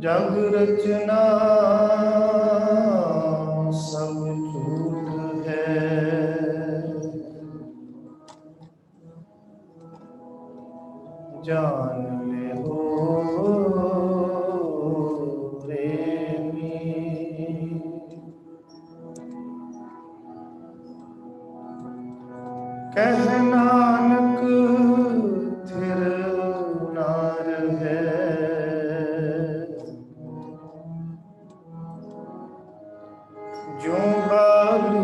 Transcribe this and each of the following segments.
जग रचना सब झूठ है, जान ले हो प्रेमी। कह नानक थिर नार है, जो बालू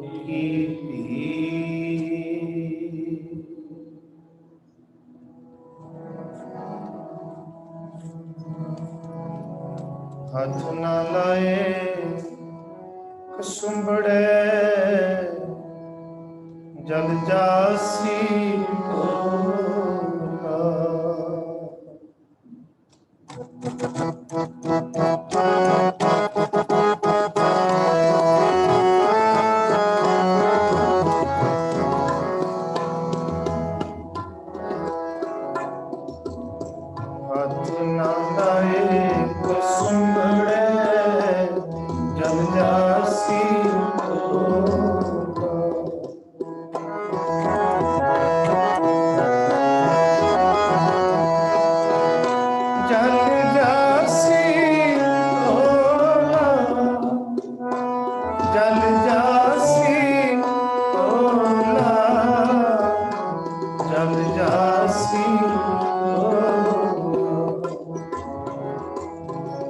की पी। हाथ न लाए कसुंबड़े, जल जासी तोला। हाथ न लाए कसुंबड़े, जल जासी तोला। जल जासी तोला, जल जासी तोला, जल जासी तोला।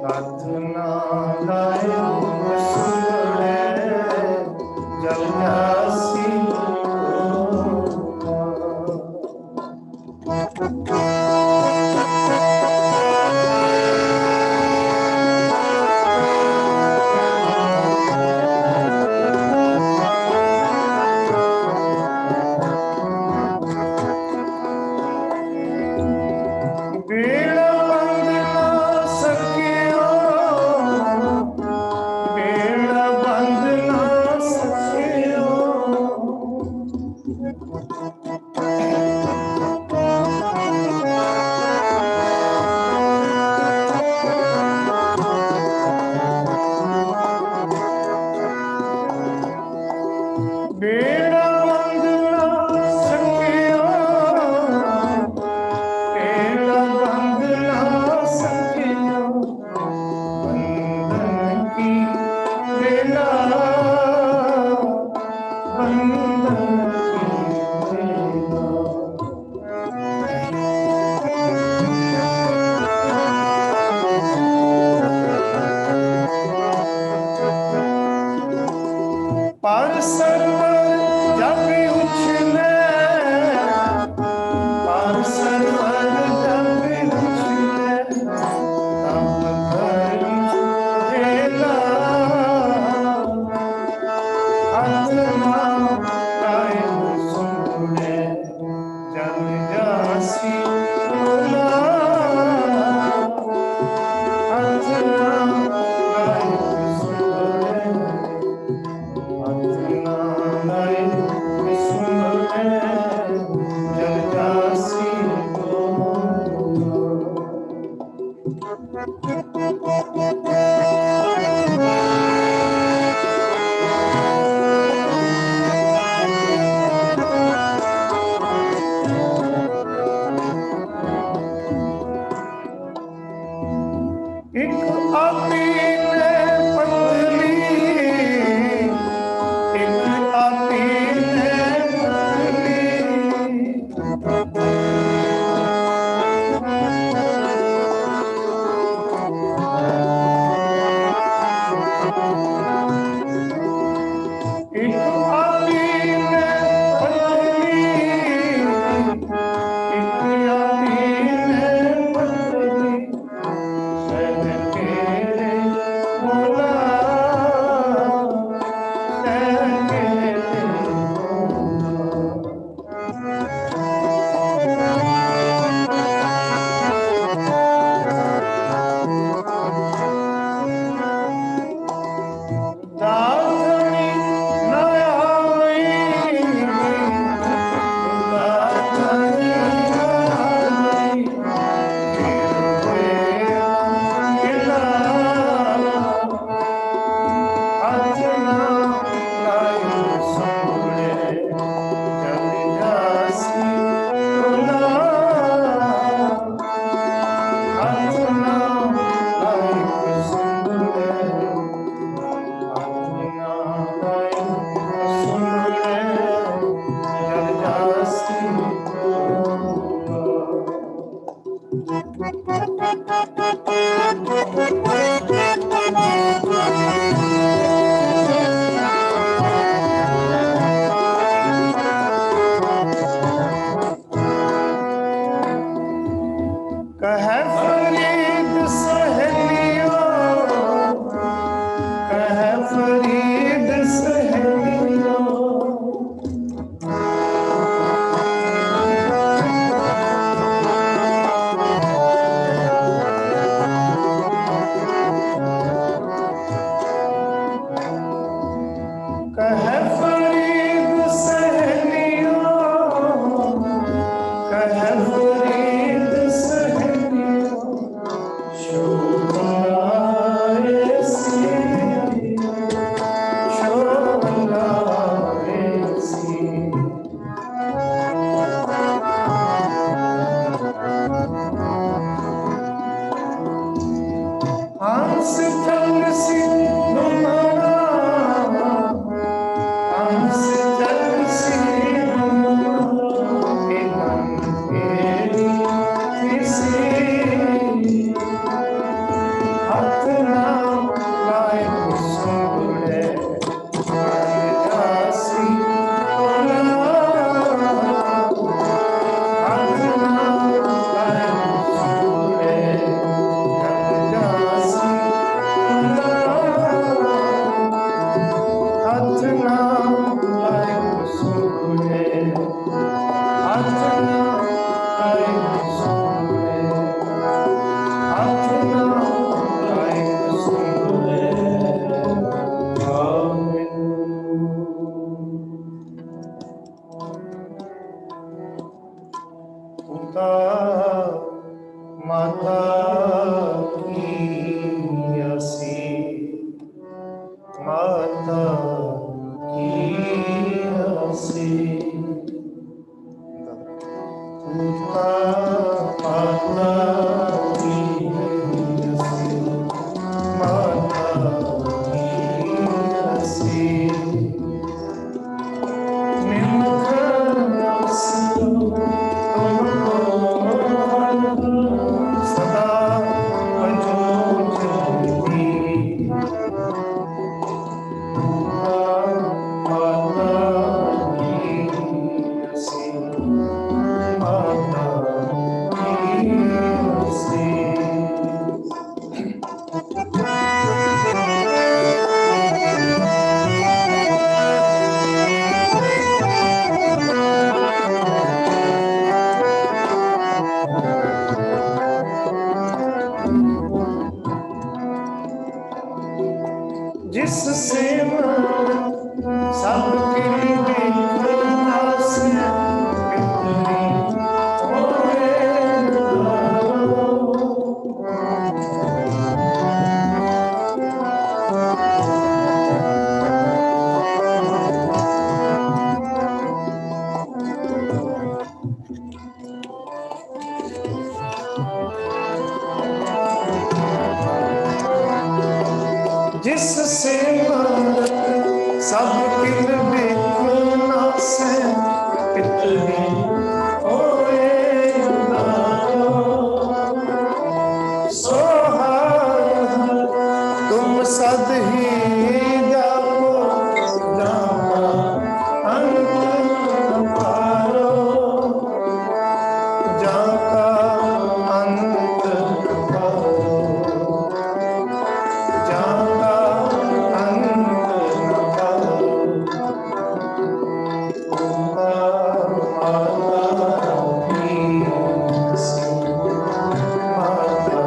हाथ ना लाए कसुंबड़े, जल जासी बेड़ा बंद ना सकियो, बेड़ा बंद ना सकियो। बेड़ा बंद ना सकियो, बेड़ा बंद ना सकियो। बंधन की बेला, बंधन की बेला। पर सरवर जब उछले, पर सरवर जब उछले, तब धर्म झेला। हाथ ना लाए कसुंबड़े, जल जासी तोला। हाथ ना लाए कसुंबड़े, हाथ ना माता की हंसी पूता माता की हंसी माता की हंसी सदा बजो जल्दी माता की हंसी माता की हंसी जिससे सबके विनाश कितनी होए जिससे सबके विनाश कितनी होए सोहार तुम सद ही जाओ जाना अंत पारो जाका अंत पारो जाका अंत पारो माता की हंसी माता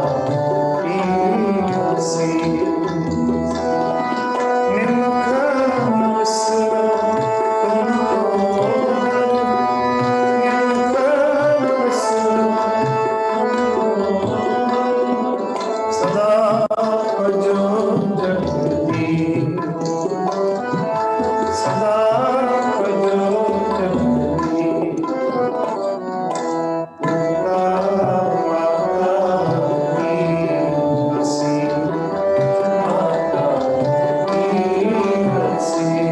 की हंसी सदा जो जगती सदा जो जगती माता की हंसी माता की हंसी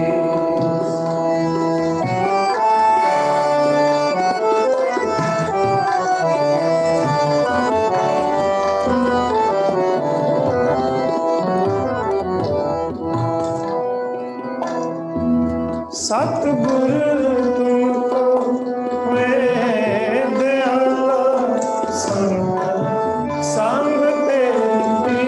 सतगुरु तुमको वे दयाला संग संग तेरी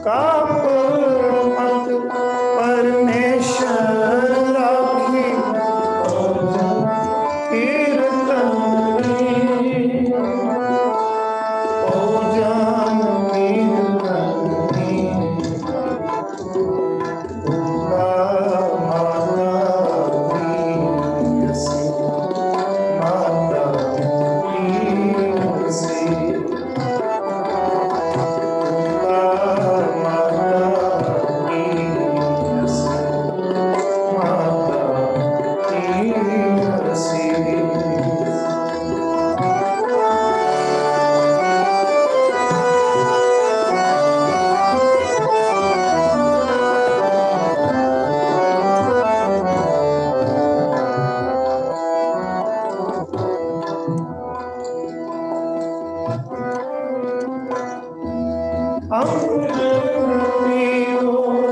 काप मत परमेश्वर राखी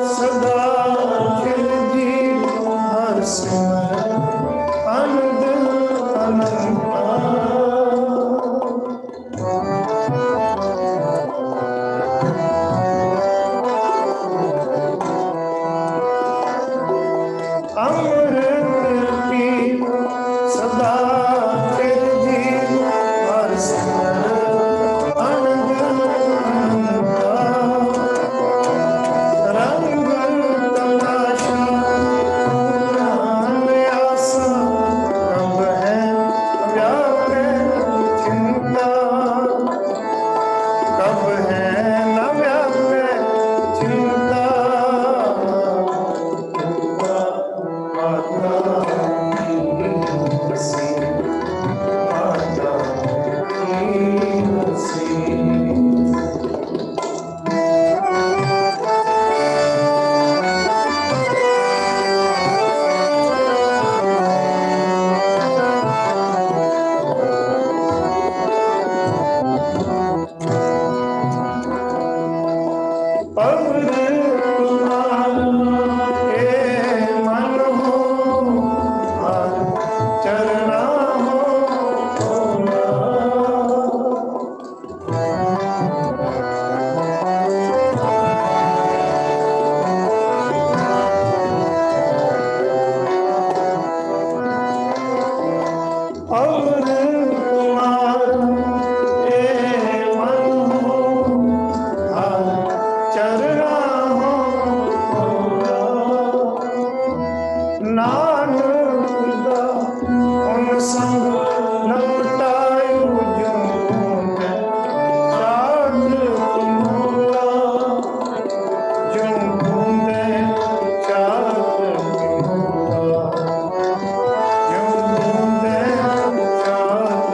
सदा चिरंजीव हर सिमरन आनंद अनंता अमृत पीव सदा चिरंजीव हर सिमरन आनंद अनंता रंग तमाशा नानक दा उन संग न पटायो जो चाट मोला जो बूंदे चाट मोला जो बूंदे चाट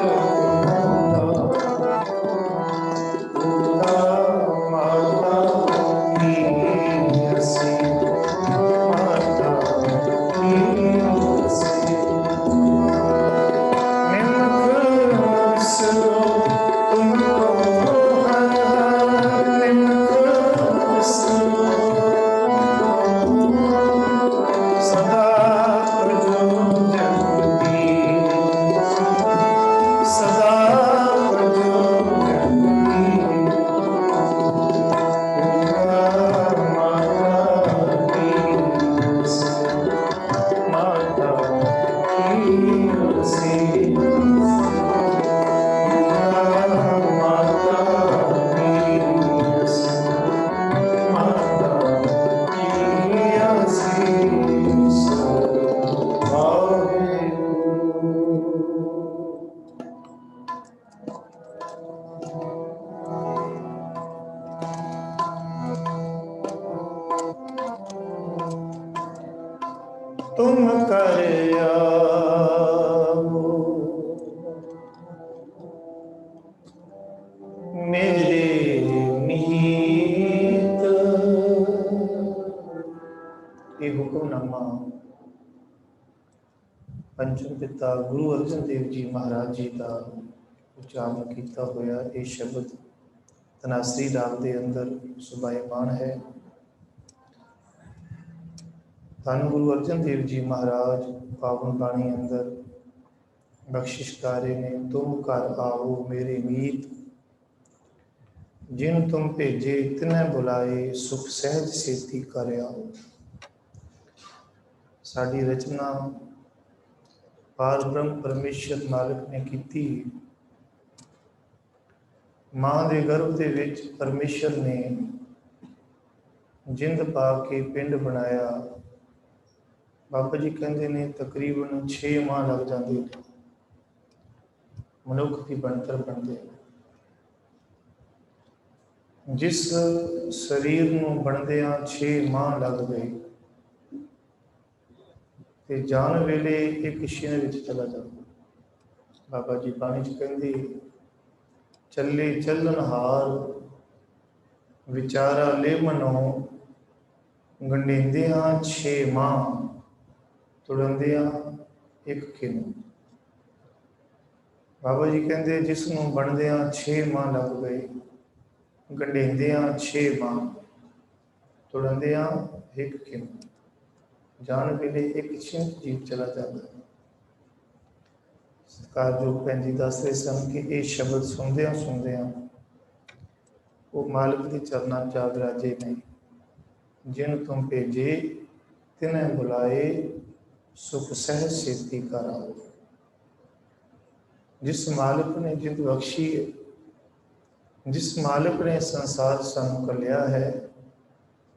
मोला माता की हसी माता की हसी निमक बिसरो तुमको हर हर निमक बिसरो सदा प्रजो जगती सदा प्रजो जगती माता की माता की हसी माता की हसी माता की हसी तुम कर आओ मेरे मीत। ये हुक्मनामा पंचम पिता गुरु अर्जन देव जी महाराज जी का उच्चारण किया होया ये शब्द तनासरी राग के अंदर सुभायमान है। धन गुरु अर्जन देव जी महाराज पावन बाणी अंदर बख्शिश कार्य ने तुम कर आओ मेरे मीत जिन तुम भेजे तिन्हें बुलाए सुख सहज सेती कर आओ। साडी रचना पार ब्रह्म परमेश्वर मालिक ने की। मां के गर्भ के विच परमेश्वर ने जिंद पा के पिंड बनाया। बाबा जी कहते ने तकरीबन 6 माह लग जाते मनुख की बनतर बनते। जिस शरीर नूं बनदियां 6 माह लग गए ते जान वेले एक छिन विच चला जाता। बाबा जी बाणी च कहंदे चले चलन हार विचारा ले मनो गंढेंदियां 6 माह तुड़ंदियां एक खिन। बाबा जी कहते जिसनों बनदियां 6 माह लग गए गंढेंदियां 6 माह तुड़ंदियां एक खिन जान वेले एक छिन जीव चला जाता। सरकार जो भैन जी दस रहे सन कि ये शब्द सुनदियां सुनदियां वो मालिक के चरना च विराजे नहीं। जिन तुम भेजे तिन्हें बुलाए सुख सहज सेती कर आओ। जिस मालिक ने जिंद बख्शी है, जिस मालिक ने संसार सानू कलिया है,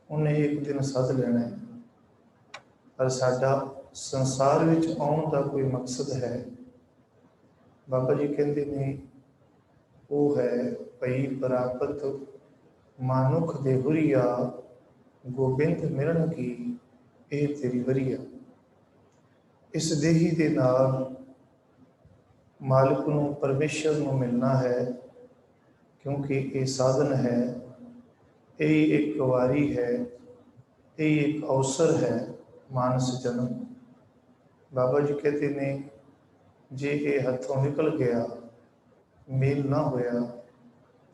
उन्हें एक दिन सद लेना है। पर साडा संसार विच आउण दा कोई मकसद है। बाबा जी कहते ने वो है भई प्राप्त मानुख दे हुरिया गोबिंद मिलन की ए तेरी वरिया। इस देही दे नाल मालिक नूं परमेश्वर नूं मिलना है क्योंकि ये साधन है, यही एक वारी है, यही एक अवसर है मानस जन्म। बाबा जी कहते ने जे ये हथों निकल गया मेल ना होया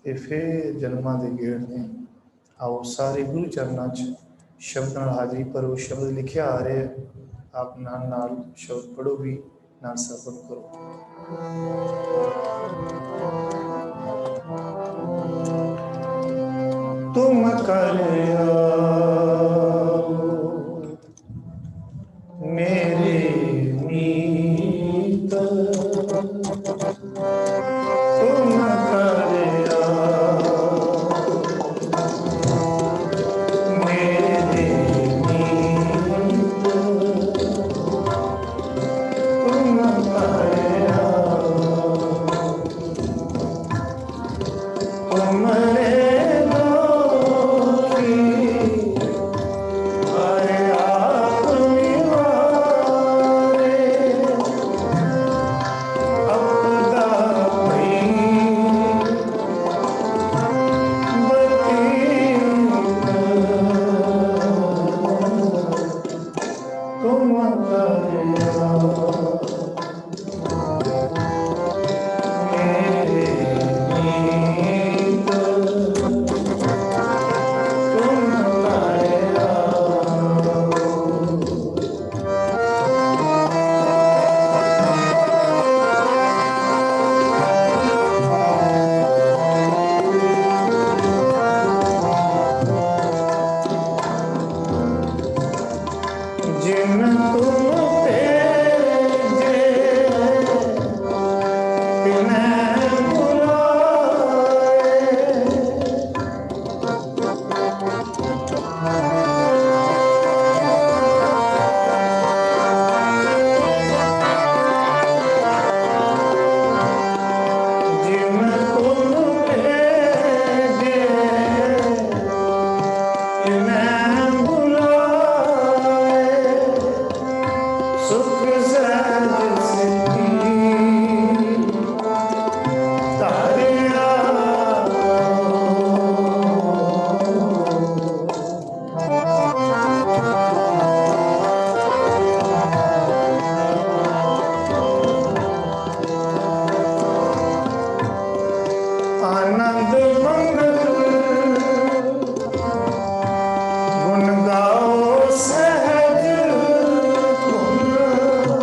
तो फिर जन्मां दे गेड़ ने। आओ सारे गुरु चरणों च शब्द नाल हाजरी भरो। शब्द लिखिया आ रहे आप नाल नाल शब्द पढ़ो भी नाल सरबत करो। तुम कर आओ मेरे मीत। तुम कर आओ मेरे मीत तुम दरिया मेरे मीत तुम दरिया जिन तुम तेजे तिन्हें बुलाए जिन तुम तेजे तिन्हें बुलाए सुख सहज सिद्धि तारिया आनंद मंगल गुण गाओ सहज गुण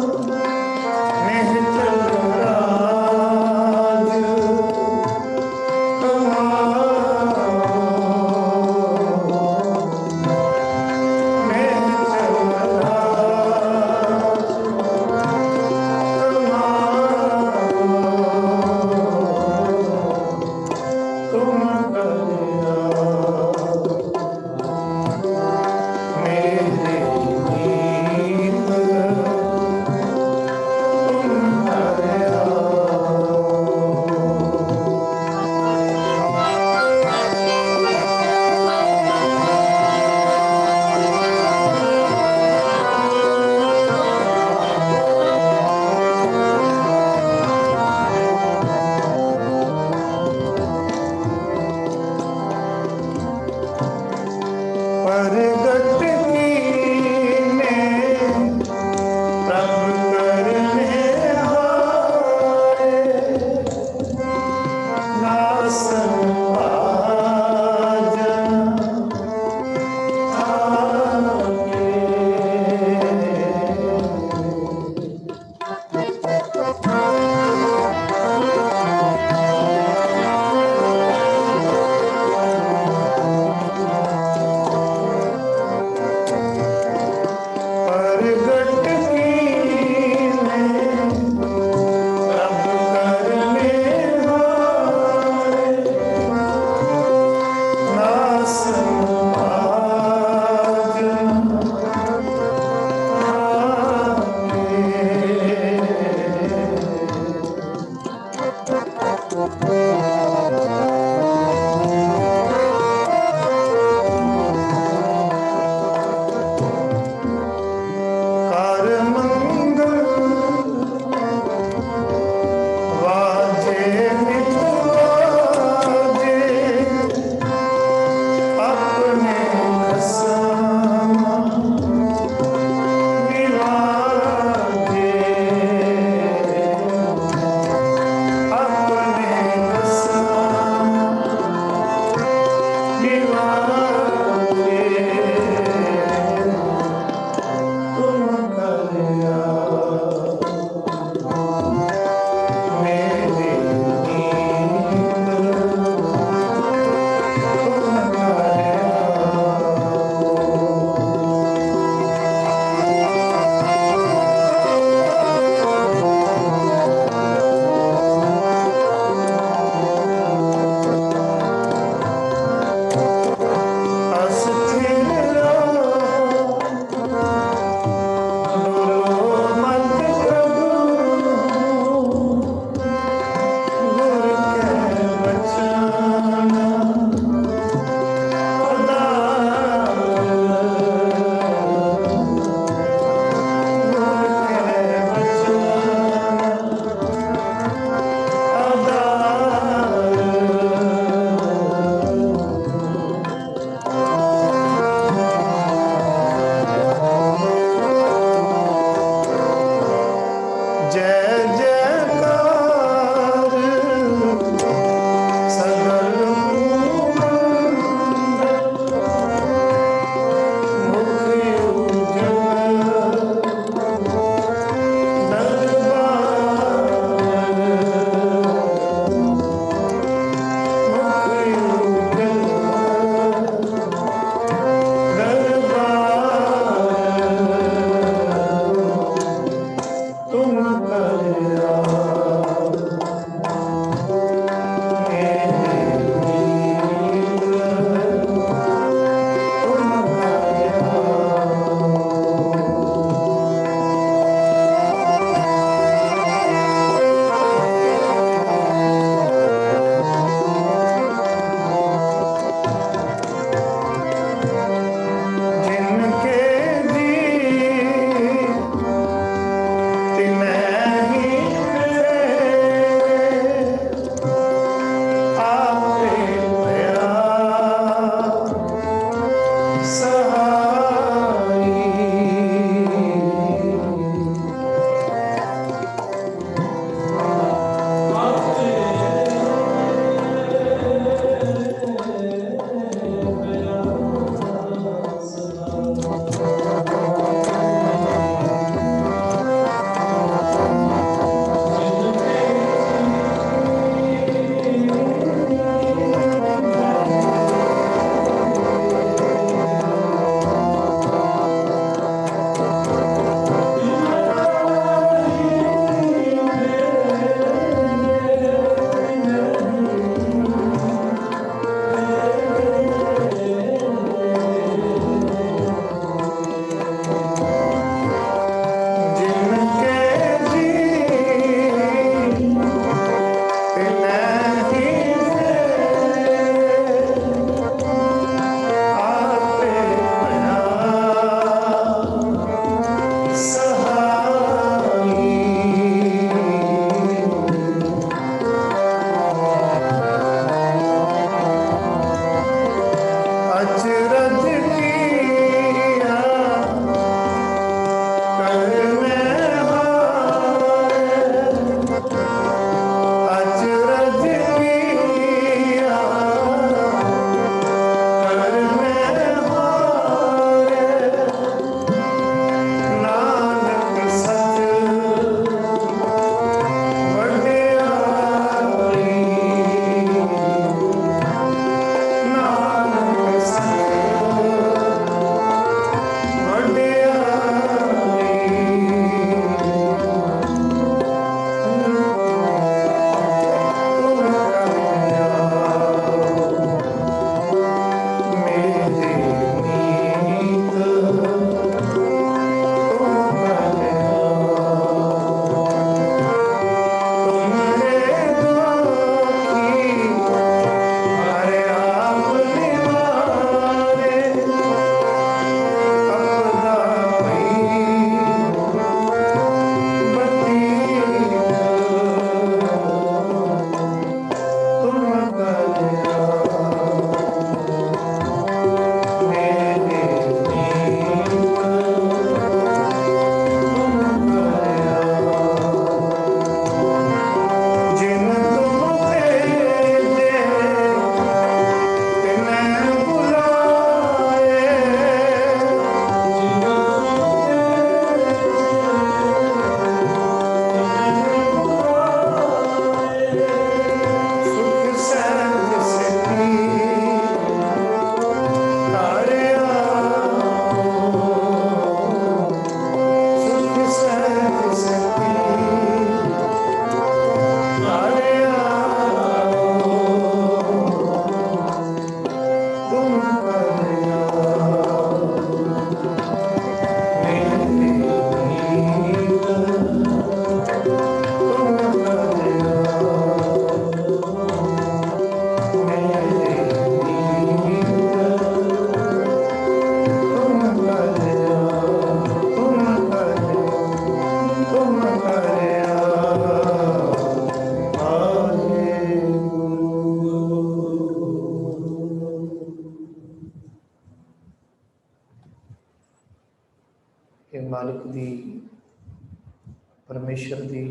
परमेश्वर की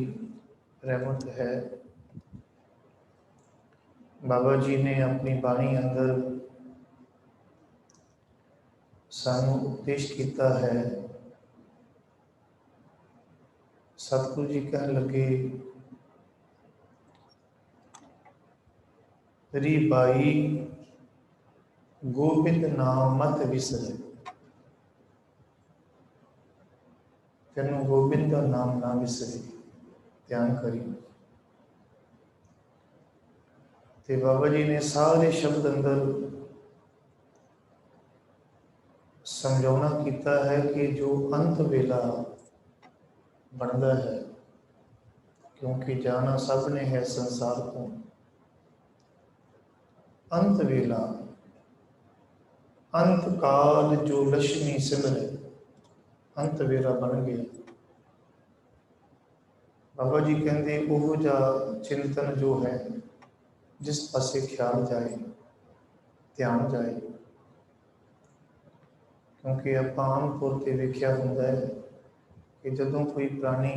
रहमत है। बाबा जी ने अपनी बाणी अंदर सानू उपदेश किया है। सतगुरु जी कह लगे, री बाई गोबिंद नाम मत विसरे। तेनों गोबिंद का नाम ना विसरे, ध्यान करी। ते बाबा जी ने सारे शब्द अंदर समझौना किया है कि जो अंत वेला बनता है, क्योंकि जाना सब ने है संसार को। अंत वेला, अंत काल जो लक्ष्मी सिमरे, अंत वेला बन गया। बाबा जी कहते वो जा चिंतन जो है, जिस पासे ख्याल जाए, ध्यान जाए। क्योंकि आप आम तौर पर वेख्या होंगे कि जदों कोई प्राणी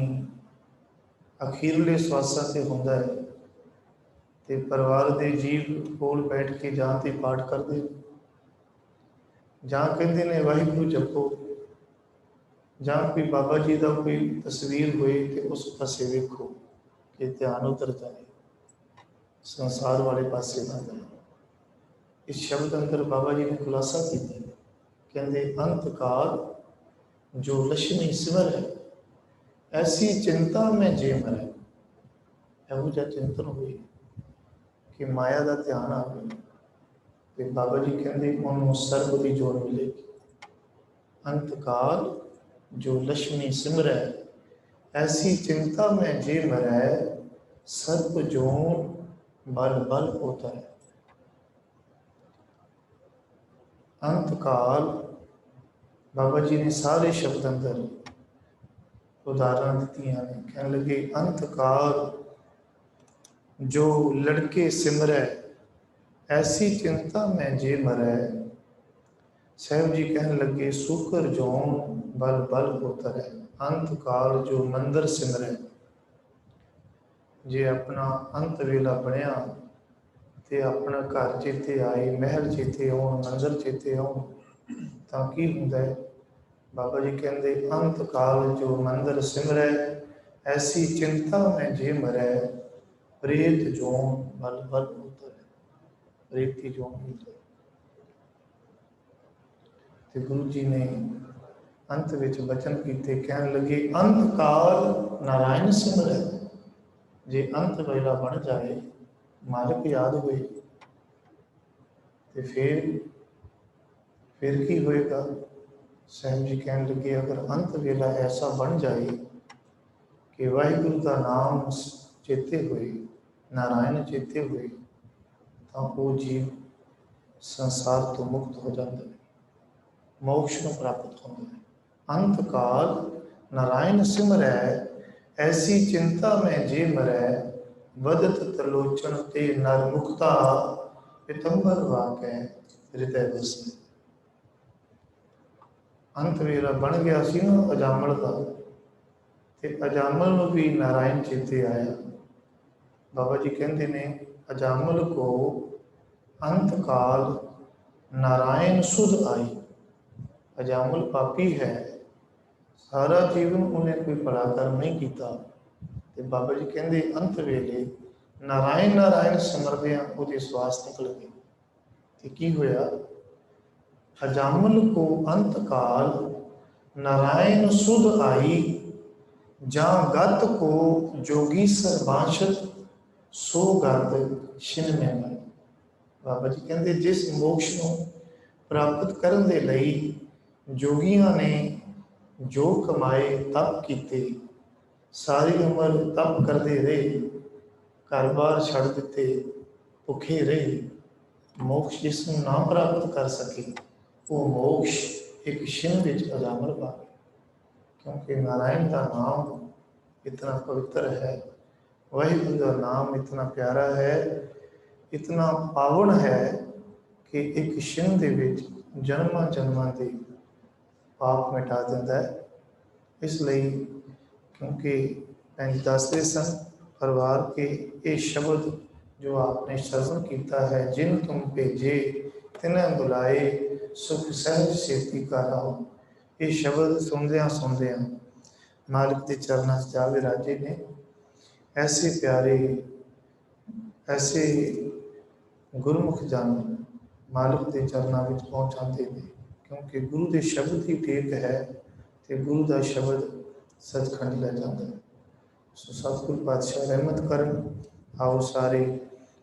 अखीरले स्वासां से होंदा है तो परिवार के जीव कोल बैठ के जां ते पाठ करते, जां कहते ने वाहिगुरू जपो, जां कोई बाबा जी का कोई तस्वीर होए तो उस पासे वेखो कि ध्यान उतर जाए, संसार वाले पासे ना जाए। इस शब्द अंदर बाबा जी ने खुलासा किया, कहते अंत काल जो लक्ष्मी सिमर है, ऐसी चिंता में जे मरे। यहो जा चिंतन हुई कि माया का ध्यान आवे तो बाबा जी कहते उन्होंने सर्ब की जोड़ मिलेगी। अंत काल जो लक्ष्मी सिमरै, ऐसी चिंता में जे मरै, सर्ब जोन बल बल होता है। अंत काल बाबा जी ने सारे शब्द अंदर उदाहरण दी हैं। कहने लगे अंत काल जो लड़के सिमरै, ऐसी चिंता में जे मरै। साहब जी कहने लगे सुकर जोन बल बल होता है। अंत काल जो मंदिर सिमरै, जे अपना अंत वेला बनया तो अपना घर चेते आए, महल चेते आउण, मंदिर चेते आउण, तां की हुंदा है। बाबा जी कहते अंत काल जो मंदिर सिमरै, ऐसी चिंता में जे मरै, प्रेत जोन बल बल होता है। प्रेती जोन होता है। तो गुरु जी ने अंत विच बचन किए, कहन लगे अंत काल नारायण सिमरै। जे अंत वेला बन जाए, मालिक याद होए तो फिर की होएगा। साहब जी कहन लगे अगर अंत वेला ऐसा बन जाए कि वाहिगुरु का नाम चेते हुए, नारायण चेते हुए, तो वो जीव संसार तो मुक्त हो जाता है, मोक्ष को प्राप्त होता है। अंत काल नारायण सिमरै, ऐसी चिंता में जे मरै, वदत त्रिलोचन ते नर मुक्ता, पितंबर वाकै हृदय बसे। अंत वेला बन गया सी ना अजामल का, ते अजामल में भी नारायण चेते आया। बाबा जी कहते ने अजामल को अंत काल नारायण सुध आई। अजामल पापी है, सारा जीवन उन्हें कोई भला कर्म नहीं किया, तो बाबा जी कहते अंत वेले नारायण नारायण सिमरदियां उसके स्वास निकल गए। तो की होया, अजामल को अंत काल नारायण सुध आई, जहाँ गत को जोगी सर्वांशत, सो गत छिन में मर। बाबा जी कहते जिस मोक्ष को प्राप्त करने दे लई जोगियां ने जो कमाए तप किते, सारी उम्र तप करते रहे, घर बार छड़ दिते, भुखे रहे, मोक्ष जिसनों ना प्राप्त कर सके वो मोक्ष एक छिन विच अजामल पा गया। क्योंकि नारायण का नाम इतना पवित्र है, वाहिगुरू का नाम इतना प्यारा है, इतना पावन है कि एक छिन दे विच जन्मां जन्मां दे पाप मिटा दिंदा है। इसलिए क्योंकि भैन दसते सन परिवार के ये शब्द जो आपने श्रवण किया है, जिन तुम भेजे तिन्हें बुलाए सुख सहज सेती का राहो। ये शब्द सुनद्या मालिक के चरणों से जावे राजे ने ऐसे प्यारे ऐसे गुरमुख जन मालिक के चरणों में पहुँचाते हैं, क्योंकि गुरु के शब्द ही टेक है तो गुरु का शब्द सचखंड ले जाता है। सो सतगुरु पातशाह रहमत करन। आओ सारे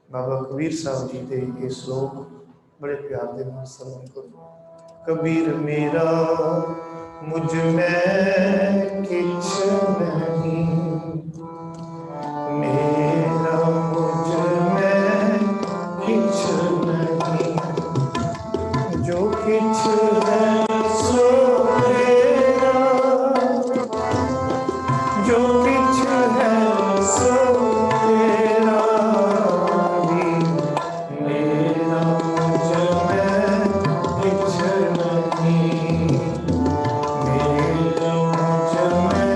बाबा कबीर साहब जी के ये श्लोक बड़े प्यार के नाल श्रवण करो। कबीर मेरा मुझ में किछ नहीं, मेरा मुझ में किछ नहीं, जो किछ है सो तेरा, जो किछ है सो तेरा ही, मेरा मुझ में किछ नहीं, मेरा मुझ में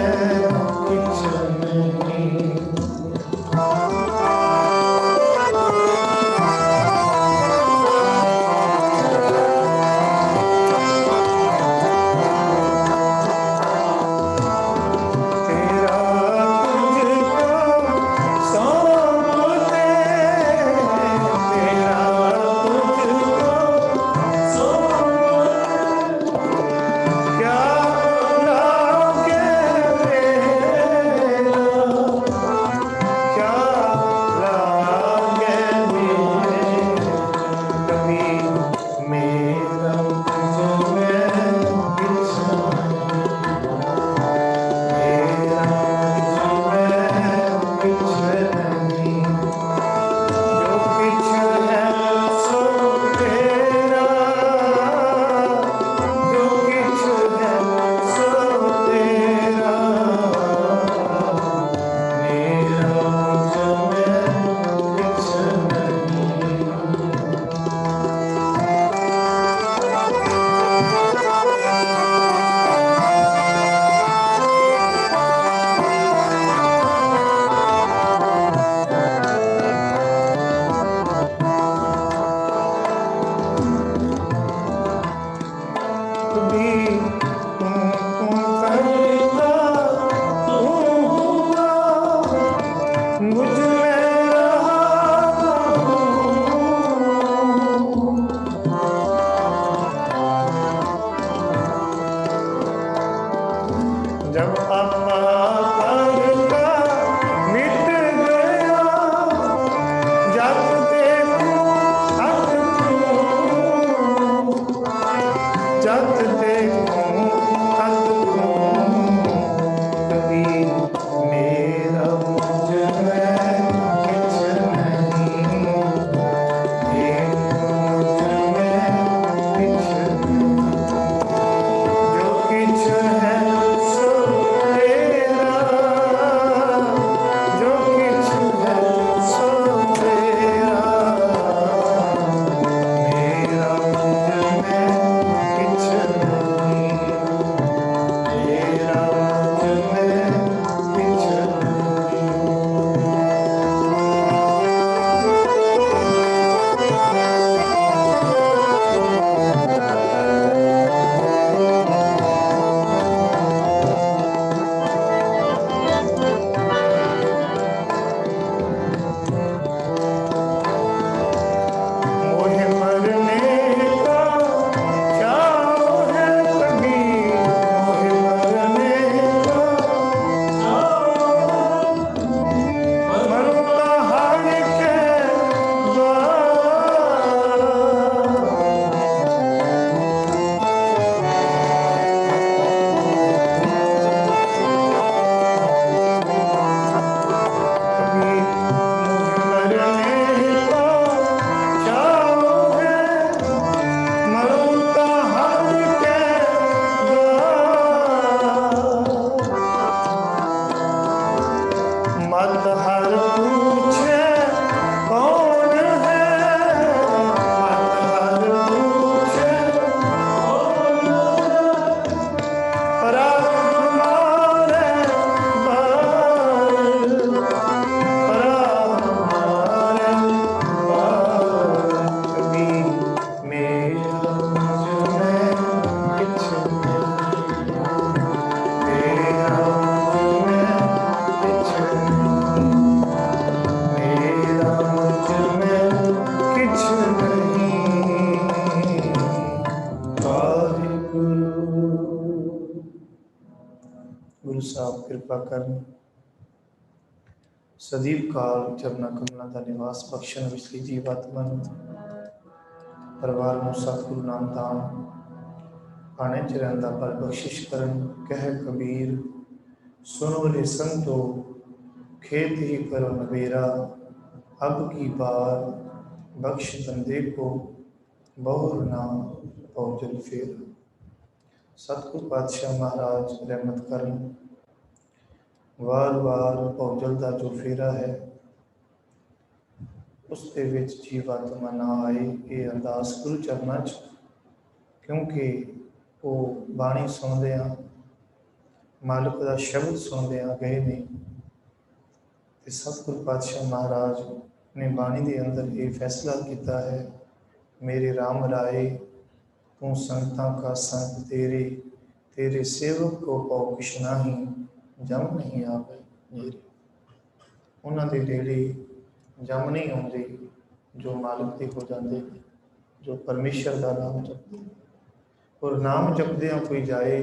करन। सदीप काल चरना कमलों का निवास बख्शण विचली जीवात्मा परिवार में सतगुरु नाम दान पाने च रहिंदा पर बख्शिश करन। कह कबीर सुनो रे संतो खेत ही करो नबेरा, अब की बार बख्श बंदे को बहुर नाम पहुँचल फेर। सतगुरु पातशाह महाराज रहमत करन। वार वार पहुँचल का जो फेरा है उसके विच जीवात्मा ना आए, ये अरदास गुरु चरणों च, क्योंकि वो बाणी सुनदिया मालिक का शब्द सुनदिया गए ने। ते सतगुरु पातशाह महाराज ने बाणी के अंदर ये फैसला किया है, मेरे राम राय तू संतां का संत तेरे, तेरे सेवक को पाओ किश नाही, जम नहीं आवे मेरे। उन्होंने नेड़े जम नहीं आते जो मालिक के हो जाते, जो परमेश्वर का नाम जपते। और नाम जपद्या कोई जाए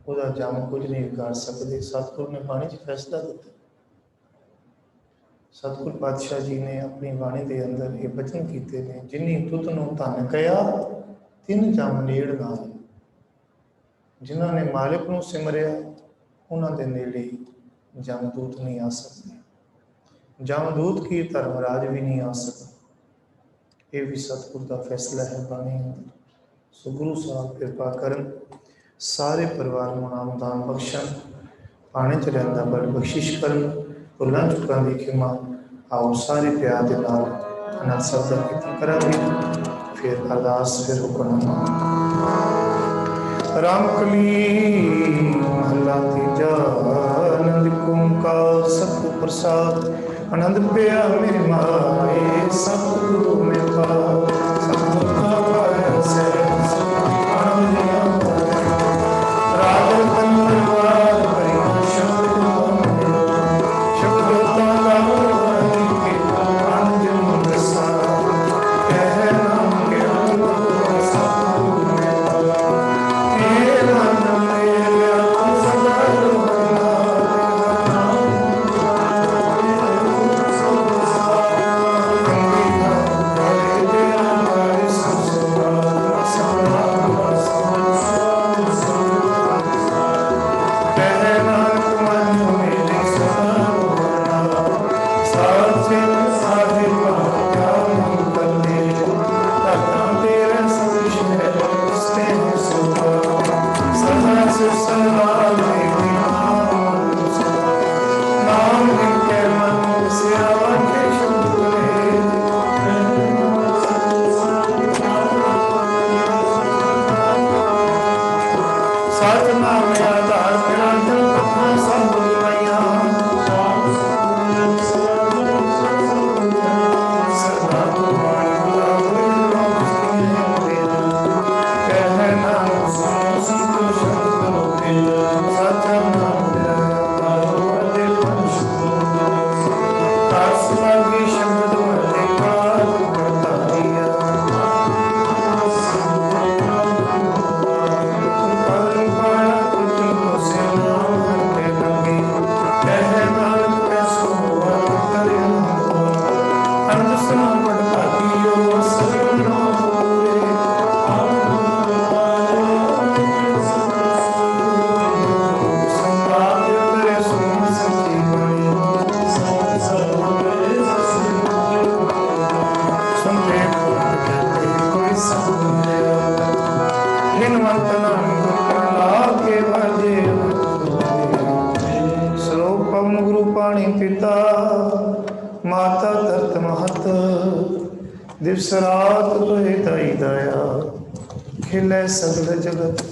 वह जम कुछ नहीं बिगाड़ सकते। सतगुरु ने बाणी च फैसला दिता। सतगुरु पातशाह जी ने अपनी बाणी के अंदर ये वचन किए हैं, जिन्नी तुत नूं धन कया तिन जम नेड़ ना आए। जिन्होंने मालिक नूं सिमरिया उन्होंने नेड़े जमदूत नहीं आ सकते, जमदूत की धर्मराज भी नहीं आ सकता। ये भी सतगुरु का फैसला है बाणी अंदर। सो गुरु साहब कृपा करन, सारे परिवार को नाम दान बख्शन, पाने च रहिंदा बल बख्शिश करन, भुलां चुकां दी खिमा। आओ सारे प्यार के नाल अनंद शब्द दा कीर्तन करांगे, फिर अरदास, फिर हुक्मनामा। राम कली महला तीजा, आनंद ओंकार सतगुरु प्रसाद। आनंद पिया मेरे माए सतगुरु में पाओ, सतगुरु का पाया से राजन तंत्रवार परिमा शब्द शब्द ताला के अंजन दसा कह नाम के सतगुरु में पाओ। हे नाम मेरा सदा माता धरत महत दिवस रात तुहे दाई दया खिले सगल जगत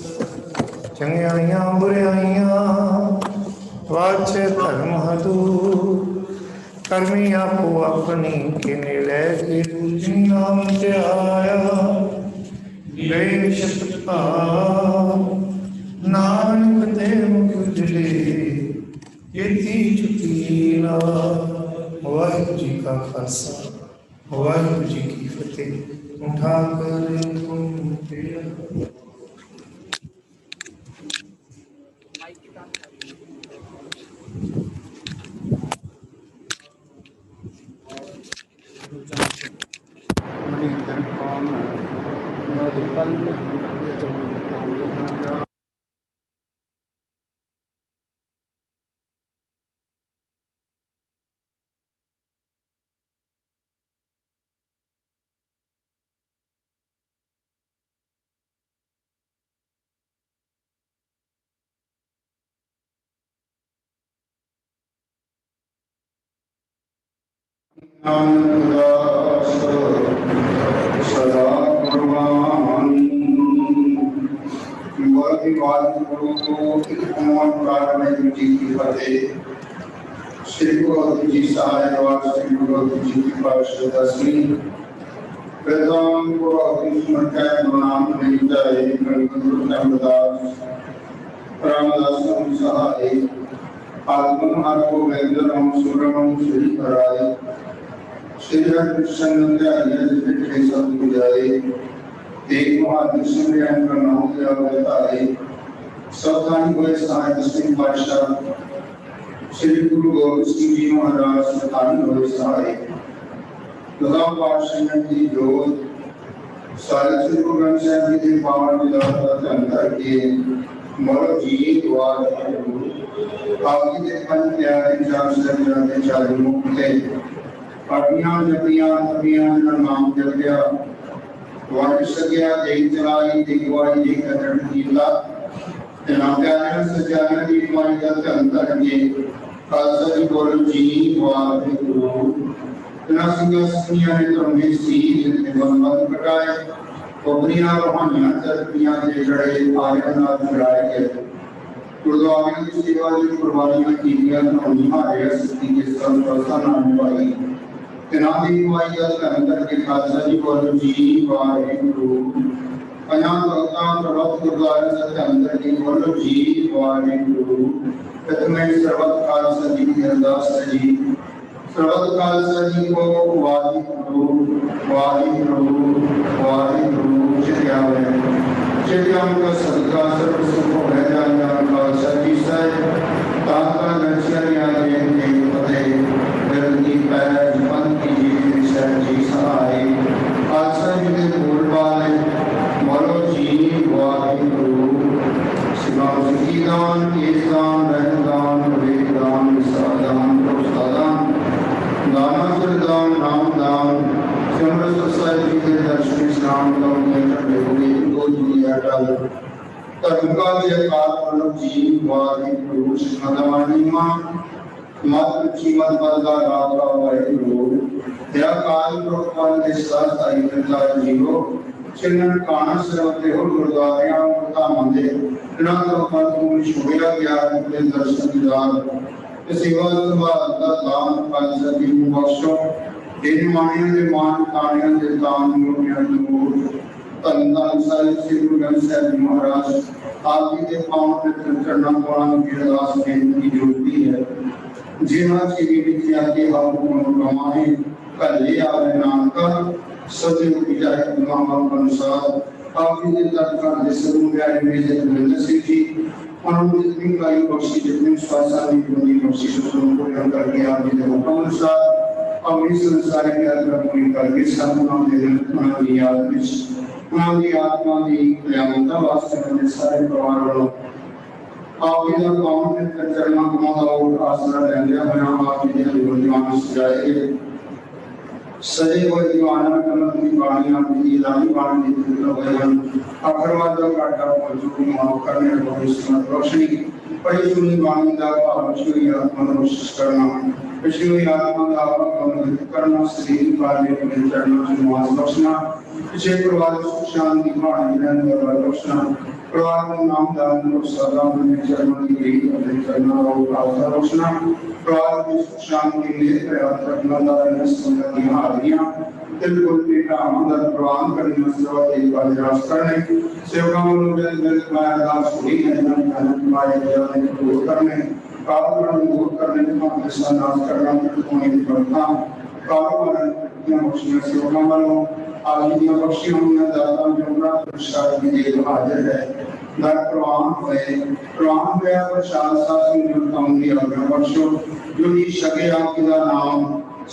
चंगियाइयां बुराइयां वाचे धर्म हदू करमी आपो अपनी किने ले गिर नाम त्याया गए शत नानक ते मुख उजले येती चुकीला। वाहिगुरू जी का खालसा वाहिगुरू जी की फतेह। उठा कर तुम सदा कुर्बान जी की फतेह। श्री गुरु अर्जुन जी सहायवाद श्री गुरु अर्जुन जी की पार्षद दसवीं वेदांत गुरु अर्जुन स्मृति नाम नहीं जाए गुरु रामदास रामदास सहाय आत्मन आत्मो वेदनम सुरम श्री कराय श्री कृष्ण नंदन जिसके सब बुझाए एक महादृश्य में उनका नाम लिया बताए सावधानी हुए सहाय दसवीं पातशाह श्री गुरु गोविंद सिंह जी महाराज सावधानी हुए सहाय लगा पातशाह की जोत सारे श्री गुरु ग्रंथ साहिब जी के पावन विलास अंतर के मरो जी द्वार आपकी देखन प्यारे चार से चार मुक्ते अभियान जपियान अभियान का नाम जप गया वारिस गया देख चलाई दिगवाई देख कर कीला तना प्यारे सजाना दी माई का अंतर के खालसा जी बोल जी वाहे गुरु तना सिंहासनिया ने तो में सी जितने बंद कटाए कोबरियां रोहानियां चरपियां दे जड़े आगे ना चढ़ाए गए गुरुद्वारे की सेवा की कुर्बानियां की गया तो हमारे सत्य के सब प्रसन्न आने वाली तेनाली माई का अंतर के खालसा जी बोल जी वाहे गुरु अनाथ भक्तां प्रभु गुरुद्वारे सत्य अंतर के बोल जी वाहे गुरु तत्मय सर्वत खालसा जी की अरदास जी सर्वत खालसा जी को वाहे गुरु चिड़िया का सदका सर्व सुख हो जाना खालसा जी साहब ताका नरसिया ने फतेह गलती पैर मन की जी सहाय खालसा जी के बोल वाले बोलो जी वाहे गुरु सिवान सिद्धिदान केसदान रहदान वेदान विसादान प्रोत्साहन दाना सुरदान नामदान समरस साहिब जी के दर्शन स्नान करने चढ़े हुए दो दुनिया डाल धर्म जयकार बोलो जी वाहे गुरु श्रीमदवाणी मां मात्र श्रीमद बलदा राधा वाहे गुरु या काल प्रोपाल के साथ आई करता जीवो चिन्हन काना सरवते हो गुरुद्वारियां मुक्ता मंदिर ना तो पर तुम शुभया ज्ञान के दर्शन दिदार सेवा संभाल का दान खालसा जी को बख्शो इन मानियों के मान कानियों के दान मुनियों नूर तंदन साहिब श्री गुरु ग्रंथ साहिब जी महाराज आप जी के पांव पे चरणों पावन की अरदास बेनती जोड़ती है जिन्हों की विद्या के हम मनोकामनाएं कले आवे नाम का सदैव विजय नाम अनुसार आप जी के दर का जिसमें प्यारे मेरे नरेंद्र सिंह जी उन्होंने जितनी कायु बख्शी जितनी स्वास्थ्य की बख्शी सुखों को अंतर किया आप जी के हुक्म अनुसार और इस संसार के अंदर पूरी करके सन्मान दे देना की याद में उन्होंने आत्मा की कल्याणता वास्ते अपने सारे परिवार वालों आप जी का काम में चरणों को मांगा और आसरा ले लिया बना आप जी के जीवन सजाए सजे हुए दीवाना कलम की बाणियां की लाली बाणी की भगवान अखरवाद का काटा मौजूद माफ करने को इसमें रोशनी पड़ी सुनी बाणी का विष्णु आत्मा रोशिश करना विष्णु आत्मा का अनुग्रह करना श्री कार्य में चरणों से मास बख्शना इसे परिवार सुख शांति बाणी रहने वाला बख्शना परिवार में नाम दान और सदा में चरणों की गई अपने चरणों और प्रार्थना बख्शना परिवार में सुख शांति ले प्रयास रखना दान संगति हारियां दिल को बेटा मदद प्रवान करने सेवा के बाजास करने सेवकों को दिल माया दास हुई है अनंत माया जाने को दूर करने कारोबार दूर करने का संनाश करना होने की बढ़ता कारोबार में बख्शियां सेवकों वालों आलिया बख्शियों में दाता जोड़ा प्रसाद की देव हाजिर है दर प्रवान हुए प्रसाद शास्त्री जो कामली अग्र बख्शो जो ही शके आपकी का नाम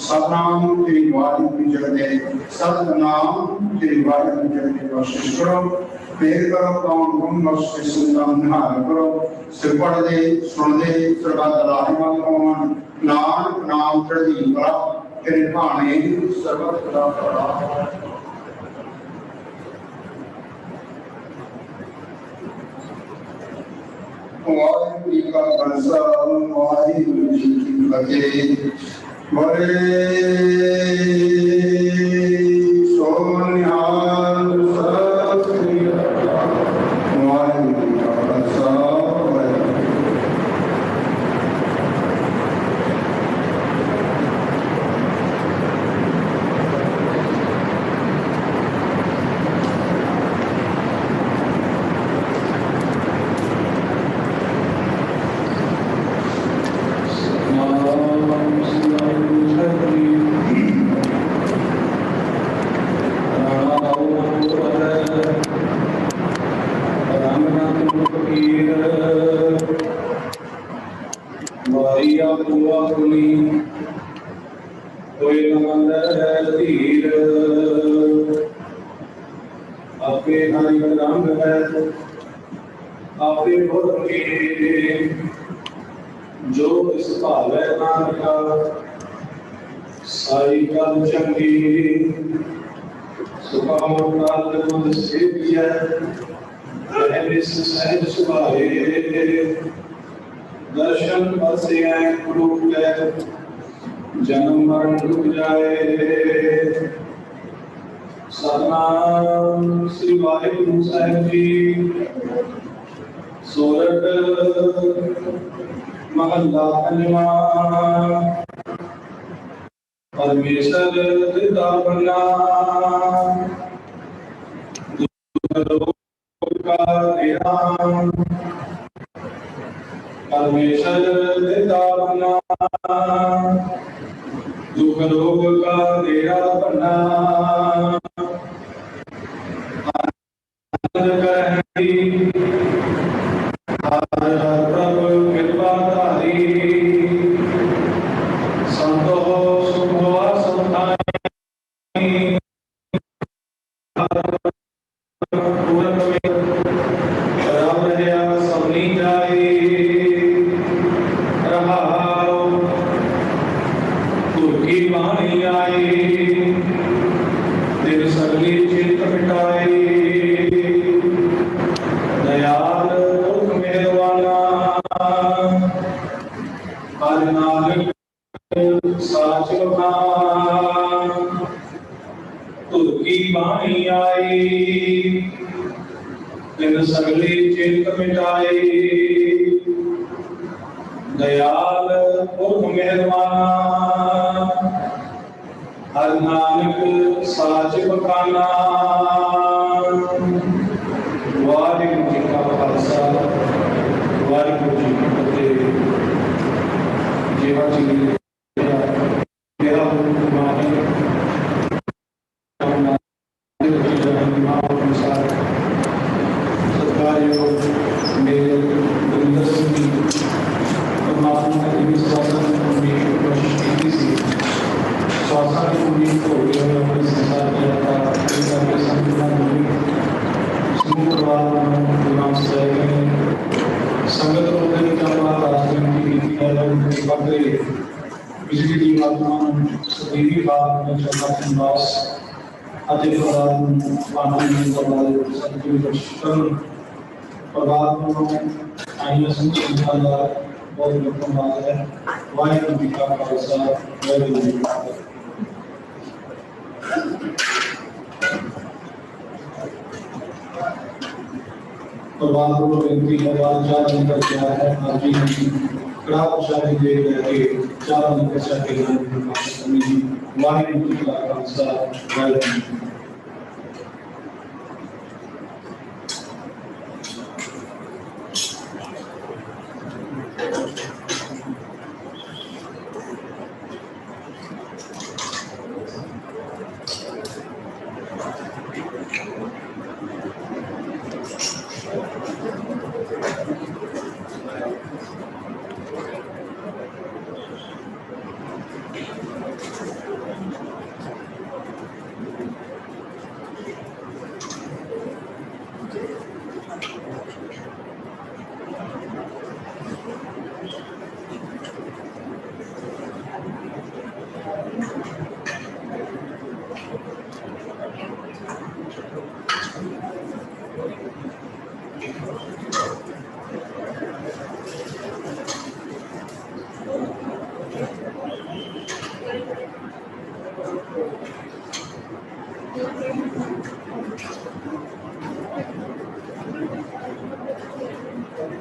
सतनाम तेरी वाणी की जगते सतनाम तेरी वाणी की जगते बख्शिश करो मेर करो कौन गुण बख्श सुनता निहार करो सिर पढ़दे सुनदे सरबत राहमत होवन नानक नाम चढ़दी कला तेरे भाने सरबत का पड़ा। वाहिगुरू जी का खालसा वाहिगुरू जी की फतेह। बड़े सोनिहाल सत श्री अकाल। वाहिगुरू जी का खालसा जो इस भावे नानका साई गल चंगी सुखाओ काल गुण सेविया विस सहज सुभाए दर्शन बसे रूप जन्म मरण रुक जाए। सतनाम श्री वाहिगुरु साहिब जी। सोरठ महला पंजवा। परमेश्वर दिता बना परमेश्वर दिता बना दुख रोग का डेरा बना प्रभु कृपा धारी संतो सुखो संताई राम रहा सबनी जाए रहाओ तुर्की वाणी आई दिल सगली चिंत मिटाई दयाल दुख मेहरबाना हर नानक साच बखान तुर्की वाणी आई दिल सगली चिंत मिटाई दयाल दुख मेहरबाना हर नानक साच बखाना। वाहिगुरू जी का खालसा वाहिगुरू जी की फतेह। जेवा जी मेरा मानी सत्कारयोग मेरे गुरिंदर सिंह जी परमात्मा की स्वास्थ्य में कोशिश की थी स्वास्थ्य की उम्मीद हो गया है अपने संसार में अपना संपूर्ण समूह परिवार गुलाम संगत होते राजनीति नीति आयोग बड़े बिजली की वर्तमान सदैवी बात में चलता निवास अति प्रधान पानी में दबाए सबके दर्शन प्रभाव आइए संचार बहुत लोगों बात है वाहिगुरू जी का खालसा वाहिगुरू जी की फतेह। प्रभात को बेनती है बात चार दिन का क्या है आज भी कड़ा प्रसाद दे करके चार दिन का चाहे जी वाहिगुरू जी का Khalsa Waheguru ji.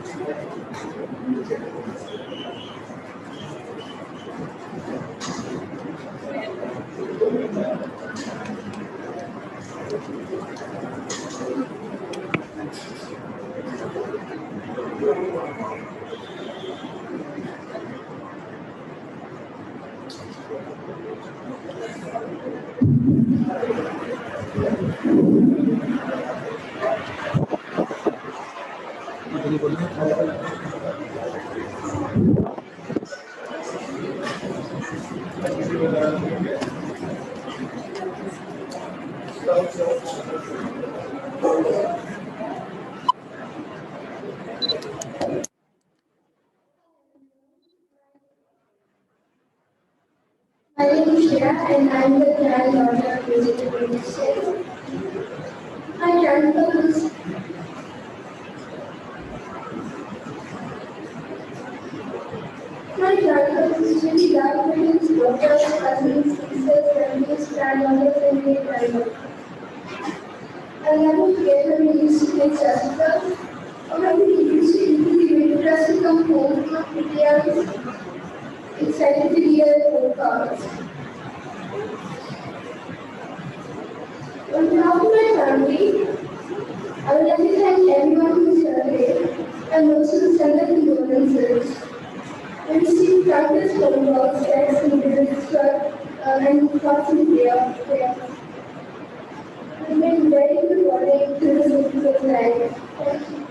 My name is Shreya and I am the granddaughter of vegetable minister. My grandpa was really loved with his brothers, cousins, sisters, relatives, grandmothers, and great grandmothers. I never forget when we used to play Jessica, or when we used to easily wait for us to come home from India's excited to hear the cards. On behalf of my family, I would like to thank everyone who is here today and also send their condolences. I received countless phone calls, texts, emails, and thoughts and prayer. It's been very rewarding to this difficult time. Thank you.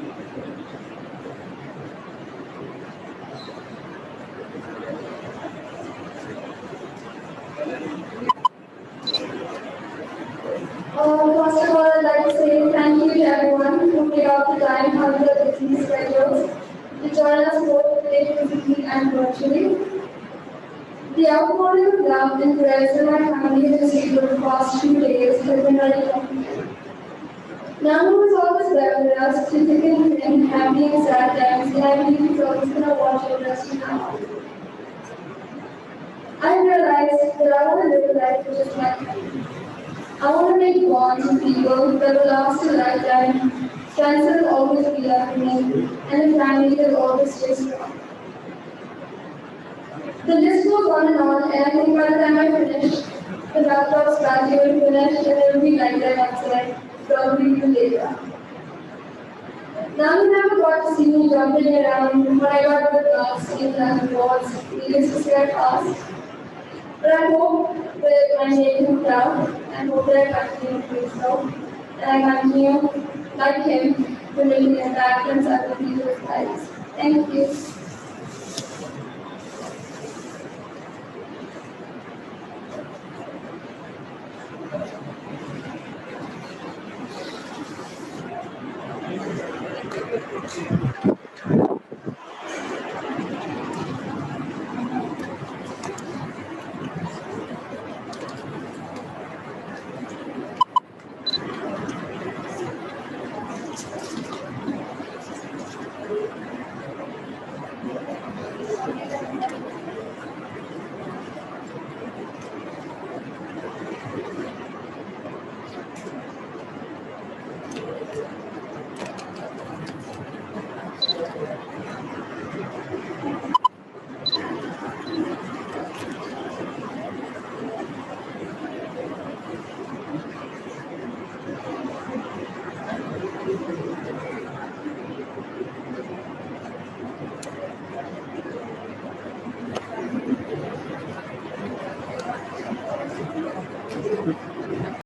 First of all, I'd like to say thank you to everyone who made out the time out of their busy schedules to join us both today physically and virtually. The outpouring of love and prayers that my family has received over the past few days has been very comforting. Nanu was always there with us to thick and thin, happy and sad times, and I believe he's always going to watch over us from now on. I realized that I want to live a life just like him. I want to make bonds with people that will last a lifetime. Friends will always be there for me, and a family will always stay strong. The list goes on, and I think by the time I finish, the laptop's battery will finish and it will be like that outside, probably even later. Now you never got to see me jumping around when I got the class, games and rewards, needless to say at fast. But I hope that I make him proud, and hope that I continue to do so, and I continue, like him, to make an impact on other people's lives. Thank you.